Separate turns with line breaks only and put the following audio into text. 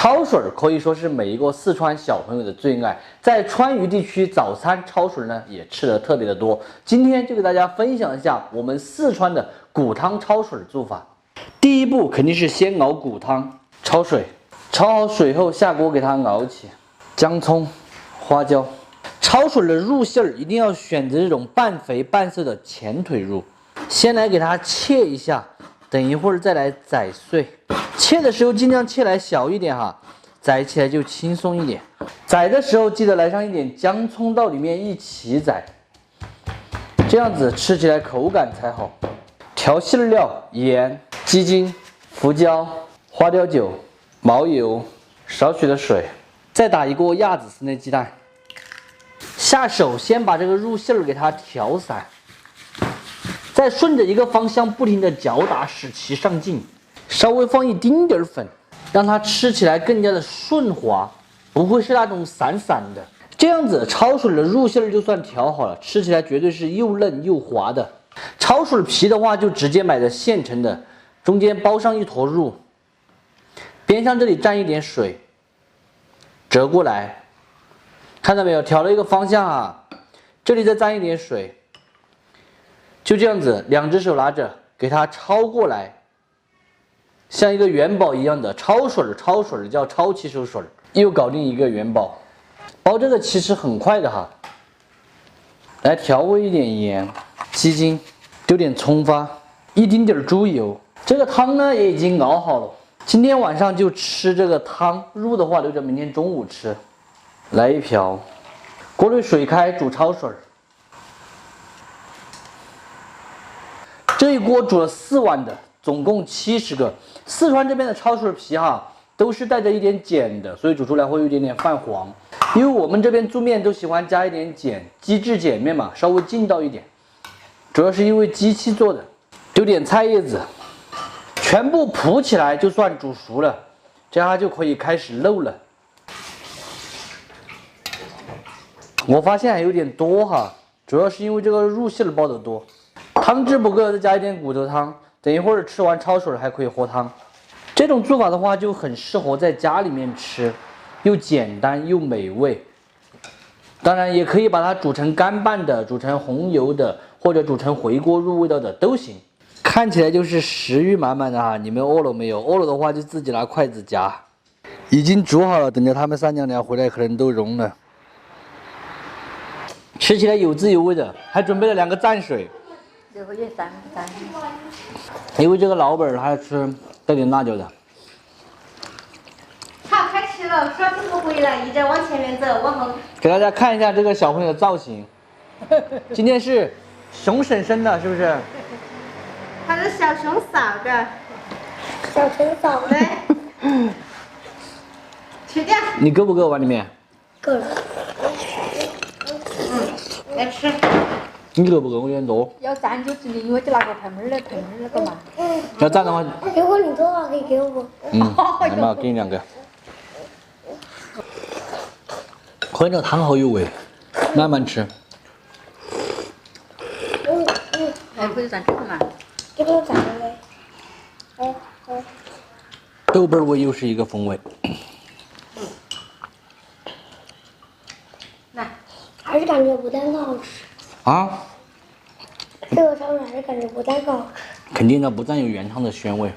焯水可以说是每一个四川小朋友的最爱，在川渝地区早餐焯水呢也吃的特别的多。今天就给大家分享一下我们四川的骨汤焯水做法。第一步肯定是先熬骨汤，焯水，焯好水后下锅给它熬起，姜葱、花椒。焯水的肉馅儿一定要选择这种半肥半涩的前腿肉，先来给它切一下，等一会儿再来宰碎。切的时候尽量切来小一点哈，宰起来就轻松一点。宰的时候记得来上一点姜葱到里面一起宰，这样子吃起来口感才好。调馅料：盐、鸡精、胡椒、花雕酒、毛油，少许的水，再打一个鸭子丝内鸡蛋。下手先把这个肉馅儿给它调散，再顺着一个方向不停的搅打，使其上劲。稍微放一丁点儿粉，让它吃起来更加的顺滑，不会是那种散散的。这样子焯水的肉馅儿就算调好了，吃起来绝对是又嫩又滑的。焯水皮的话就直接买的现成的，中间包上一坨肉，边上这里蘸一点水，折过来，看到没有？调了一个方向啊，这里再蘸一点水，就这样子，两只手拿着给它焯过来。像一个元宝一样的焯水叫焯起手水，又搞定一个元宝。包这个其实很快的哈。来调味一点盐、鸡精，丢点葱花，一丁点猪油。这个汤呢也已经熬好了，今天晚上就吃这个汤，肉的话留着明天中午吃。来一瓢，锅里水开煮焯水。这一锅煮了4碗的。总共70个。四川这边的焯水皮哈，都是带着一点碱的，所以煮出来会有一点点泛黄。因为我们这边做面都喜欢加一点碱，鸡制碱面嘛，稍微劲道一点。主要是因为机器做的。丢点菜叶子，全部铺起来就算煮熟了，这样它就可以开始漏了。我发现还有点多哈，主要是因为这个肉馅包的多。汤汁不够，再加一点骨头汤。等一会儿吃完焯水还可以喝汤，这种做法的话就很适合在家里面吃，又简单又美味。当然也可以把它煮成干拌的，煮成红油的，或者煮成回锅入味道的都行。看起来就是食欲满满的哈，你们饿了没有？饿了的话就自己拿筷子夹。已经煮好了，等着他们三娘娘回来可能都融了。吃起来有滋有味的，还准备了2个蘸水。
这个也蘸。
因为这个老本他吃带点辣椒的。
好，开吃了，小朋友回来，一直往前面走，往后。
给大家看一下这个小朋友的造型，今天是熊婶婶的，是不是？
他是小熊嫂的。
小熊嫂
对。吃掉。
你够不够碗里面？
够了。
来吃。
你够不够？我有点多。
要蘸就直接，因为就拿个盆儿那个嘛。
要蘸的话，
如果你多少可以给我不？
来嘛，给你2个。喝这个汤好有味，慢慢吃。
还可以蘸这个嘛？
给我蘸的嘞。
豆瓣味又是一个风味。
来，
还是感觉不但好吃。
啊？
这个烧水还是感觉不但好吃。
肯定的，不但有原汤的鲜味。